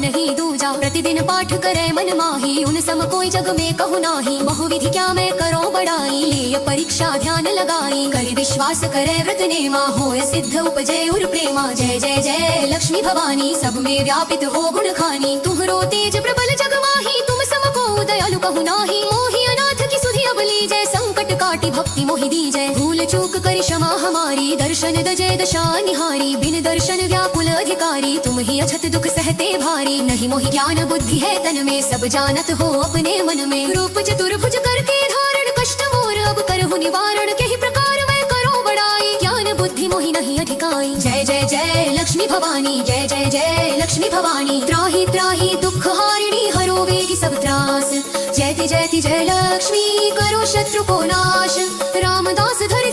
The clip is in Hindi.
नहीं दूजा। प्रतिदिन पाठ करे मन माही, उन सम कोई जग में कहु नाही। बहुविधि क्या मैं करो बड़ाई, ले परीक्षा ध्यान लगाई। कर विश्वास करे व्रत नेमा, होय सिद्ध उपजे उर प्रेमा। जय जय जय लक्ष्मी भवानी, सब में व्यापित हो गुण खानी। तुम्हरो तेज प्रबल जग माही, तुम सम को दयालु कहु नाही। मोहि अनाथ की सुधि अब लीजै, संकट काटी भक्ति मोहि दीजै। भूल चूक कर क्षमा हमारी, दर्शन दजै दशा निहारी। बिन दर्शन व्याकुल अधिकारी, तुम ही अछत दुख सहते भारी। नहीं मोहि ज्ञान बुद्धि है तन में, सब जानत हो अपने मन में। रूप चतुर्भुज करके धारण, कष्ट मोर अब करहु निवारण। कहि प्रकार मैं करो बड़ाई, ज्ञान बुद्धि मोहि नहीं अधिकाई। जय जय जय लक्ष्मी भवानी, जय जय जय लक्ष्मी भवानी। त्राहि त्राहि दुख हारिणी, हरो वेगी सब त्रास। जयति जयति जय लक्ष्मी, करो शत्रु को नाश। रामदास धर